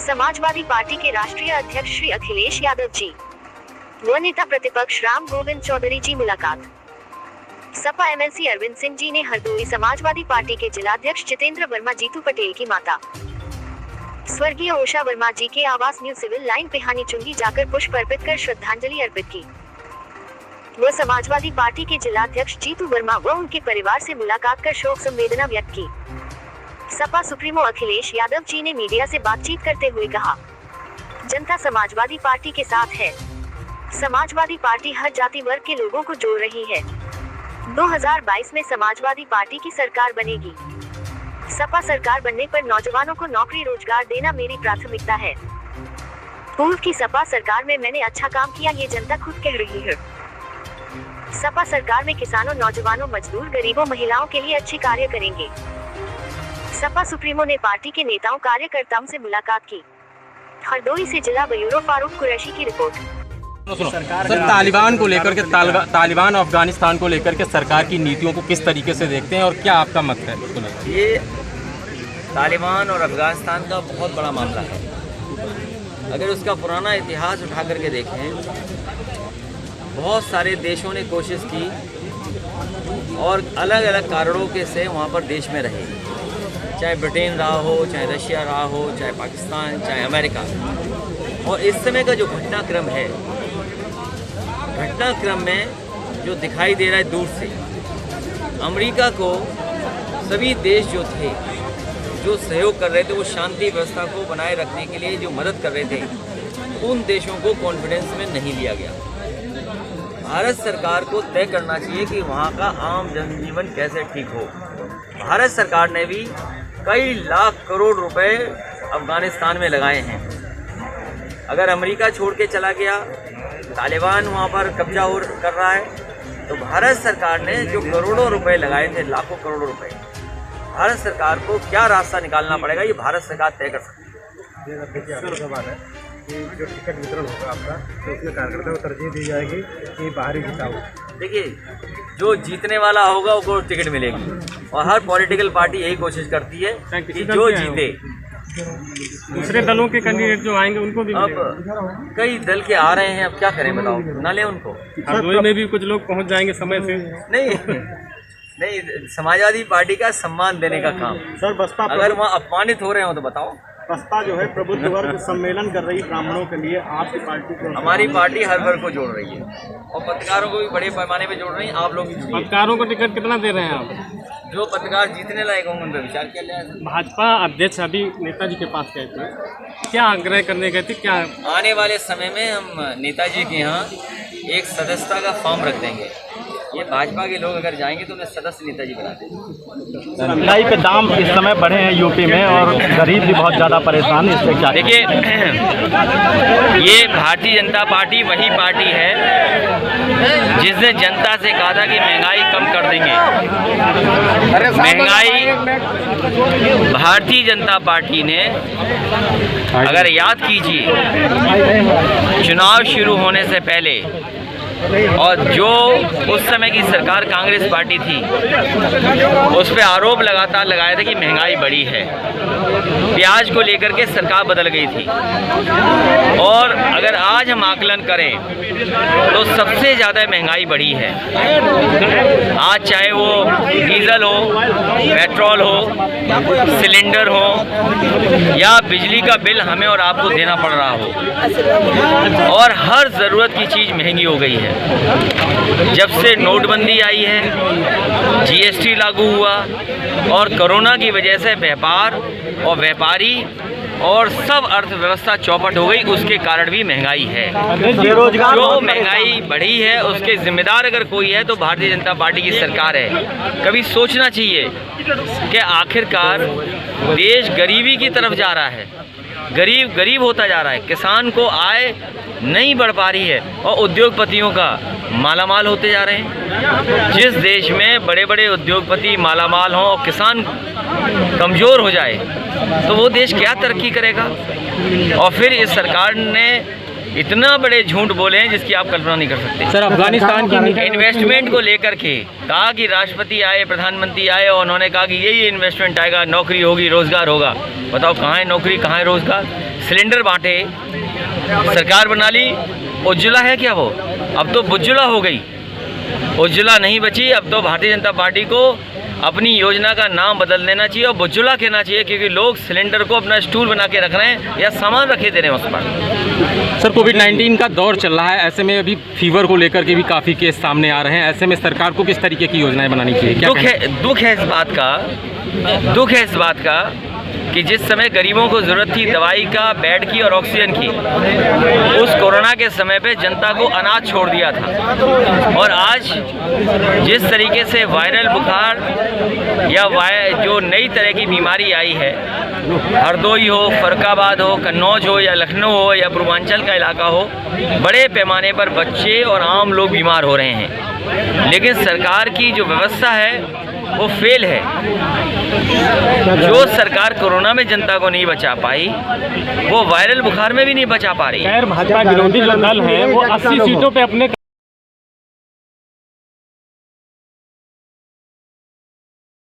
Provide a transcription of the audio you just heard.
Samajwadi party के राष्ट्रीय अध्यक्ष श्री अखिलेश यादव जी व नेता प्रतिपक्ष राम गोविंद चौधरी जी मुलाकात। सपा एमएलसी अरविंद सिंह जी ने हरदोई समाजवादी पार्टी के जिलाध्यक्ष जितेंद्र वर्मा जीतू पटेल की माता स्वर्गीय उषा वर्मा जी के आवास न्यू सिविल लाइन पेहानी चुंगी जाकर पुष्प अर्पित कर श्रद्धांजलि अर्पित की। वो समाजवादी पार्टी के जिलाध्यक्ष जीतू वर्मा व उनके परिवार से मुलाकात कर शोक संवेदना व्यक्त की। सपा सुप्रीमो अखिलेश यादव जी ने मीडिया से बातचीत करते हुए कहा, जनता समाजवादी पार्टी के साथ है। समाजवादी पार्टी हर जाति वर्ग के लोगों को जोड़ रही है। 2022 में समाजवादी पार्टी की सरकार बनेगी। सपा सरकार बनने पर नौजवानों को नौकरी रोजगार देना मेरी प्राथमिकता है। पूर्व की सपा सरकार में मैंने अच्छा काम किया, ये जनता खुद कह रही है। सपा सरकार में किसानों, नौजवानों, मजदूर, गरीबों, महिलाओं के लिए अच्छे कार्य करेंगे। सपा सुप्रीमो ने पार्टी के नेताओं कार्यकर्ताओं से मुलाकात की। हरदोई से जिला ब्यूरो फारूक कुरैशी की रिपोर्ट। सर, तालिबान को लेकर के तालिबान अफगानिस्तान को लेकर के सरकार की नीतियों को किस तरीके से देखते हैं और क्या आपका मत है? ये तालिबान और अफगानिस्तान का बहुत बड़ा मामला है। अगर उसका पुराना इतिहास उठा करके देखें, बहुत सारे देशों ने कोशिश की और अलग अलग कारणों के से वहाँ पर देश में रहे, चाहे ब्रिटेन रहा हो, चाहे रशिया रहा हो, चाहे पाकिस्तान, चाहे अमेरिका। और इस समय का जो घटनाक्रम है, घटनाक्रम में जो दिखाई दे रहा है दूर से, अमेरिका को सभी देश जो थे, जो सहयोग कर रहे थे, वो शांति व्यवस्था को बनाए रखने के लिए जो मदद कर रहे थे, उन देशों को कॉन्फिडेंस में नहीं लिया गया। भारत सरकार को तय करना चाहिए कि वहाँ का आम जनजीवन कैसे ठीक हो। भारत सरकार ने भी कई लाख करोड़ रुपए अफगानिस्तान में लगाए हैं। अगर अमेरिका छोड़ के चला गया, तालिबान वहाँ पर कब्जा कर रहा है, तो भारत सरकार ने जो करोड़ों रुपए लगाए थे, लाखों करोड़ों रुपए, भारत सरकार को क्या रास्ता निकालना पड़ेगा, ये भारत सरकार तय कर सकती है। कि जो टिकट वितरण होगा आपका, तो उसमें कार्यकर्ताओं को तरजीह दी जाएगी कि बाहरी जीता हो। देखिए, जो जीतने वाला होगा उसको टिकट मिलेगी और हर पॉलिटिकल पार्टी यही कोशिश करती है कि जो जीते। दूसरे दलों के कैंडिडेट जो आएंगे उनको भी अब कई दल के आ रहे हैं, अब क्या करें बताओ, ना ले उनको। हरदोई में भी कुछ लोग पहुंच जाएंगे समय से। नहीं, समाजवादी पार्टी का सम्मान देने का काम। सर, बसपा अगर वहाँ अपमानित हो रहे हो तो बताओ। बसपा जो है प्रबुद्ध वर्ग सम्मेलन कर रही ब्राह्मणों के लिए, आपकी पार्टी को? हमारी पार्टी हर वर्ग को जोड़ रही है और पत्रकारों को भी बड़े पैमाने पे जोड़ रही है। आप लोग भी पत्रकारों को टिकट कितना दे रहे हैं आप? जो पत्रकार जीतने लायक होंगे उन पर विचार किया जाए। भाजपा अध्यक्ष अभी नेताजी के पास गए थे, क्या आग्रह करने गए थे? क्या आने वाले समय में हम नेताजी के यहाँ एक सदस्यता का फॉर्म रख देंगे। ये भाजपा के लोग अगर जाएंगे तो उन्हें सदस्य नेताजी बना देंगे। महंगाई के दाम इस समय बढ़े हैं यूपी में और गरीब भी बहुत ज़्यादा परेशान है, इससे क्या? देखिए, ये भारतीय जनता पार्टी वही पार्टी है जिसने जनता से कहा था कि महंगाई कम कर देंगे। महंगाई भारतीय जनता पार्टी ने, अगर याद कीजिए, चुनाव शुरू होने से पहले और जो उस समय की सरकार कांग्रेस पार्टी थी, उस पे आरोप लगातार लगाए थे कि महंगाई बढ़ी है। प्याज को लेकर के सरकार बदल गई थी और अगर आज हम आकलन करें तो सबसे ज़्यादा महंगाई बढ़ी है। आज चाहे वो डीजल हो, पेट्रोल हो, सिलेंडर हो या बिजली का बिल हमें और आपको देना पड़ रहा हो, और हर ज़रूरत की चीज़ महंगी हो गई है। जब से नोटबंदी आई है, जीएसटी लागू हुआ और कोरोना की वजह से व्यापार और व्यापारी और सब अर्थव्यवस्था चौपट हो गई, उसके कारण भी महंगाई है। जो महंगाई बढ़ी है उसके जिम्मेदार अगर कोई है तो भारतीय जनता पार्टी की सरकार है। कभी सोचना चाहिए कि आखिरकार देश गरीबी की तरफ जा रहा है, गरीब होता जा रहा है, किसान को आय नहीं बढ़ पा रही है और उद्योगपतियों का मालामाल होते जा रहे हैं। जिस देश में बड़े बड़े उद्योगपति मालामाल हों और किसान कमज़ोर हो जाए तो वो देश क्या तरक्की करेगा। और फिर इस सरकार ने इतना बड़े झूठ बोले हैं जिसकी आप कल्पना नहीं कर सकते। सर, अफगानिस्तान की इन्वेस्टमेंट को लेकर के कहा कि राष्ट्रपति आए, प्रधानमंत्री आए और उन्होंने कहा कि ये इन्वेस्टमेंट आएगा, नौकरी होगी, रोजगार होगा। बताओ कहाँ है नौकरी, कहाँ है रोजगार? सिलेंडर बांटे, सरकार बना ली। उज्ज्वला है क्या वो? अब तो बुज्जुला हो गई, उज्ज्वला नहीं बची। अब तो भारतीय जनता पार्टी को अपनी योजना का नाम बदल देना चाहिए और बुज्जुला कहना चाहिए, क्योंकि लोग सिलेंडर को अपना स्टूल बना के रख रहे हैं या सामान रखे दे रहे हैं उस पर। सर, कोविड-19 का दौर चल रहा है, ऐसे में अभी फीवर को लेकर के भी काफ़ी केस सामने आ रहे हैं। ऐसे में सरकार को किस तरीके की योजनाएं बनानी चाहिए? दुख है इस बात का कि जिस समय गरीबों को ज़रूरत थी दवाई का, बेड की और ऑक्सीजन की, उस कोरोना के समय पे जनता को अनाज छोड़ दिया था। और आज जिस तरीके से वायरल बुखार या जो नई तरह की बीमारी आई है, हरदोई हो, फरुखाबाद हो, कन्नौज हो या लखनऊ हो या पूर्वांचल का इलाका हो, बड़े पैमाने पर बच्चे और आम लोग बीमार हो रहे हैं। लेकिन सरकार की जो व्यवस्था है वो फेल है। जो सरकार कोरोना में जनता को नहीं बचा पाई, वो वायरल बुखार में भी नहीं बचा पा रही है। भाजपा विरोधी जो दल है वो 80 सीटों पे अपने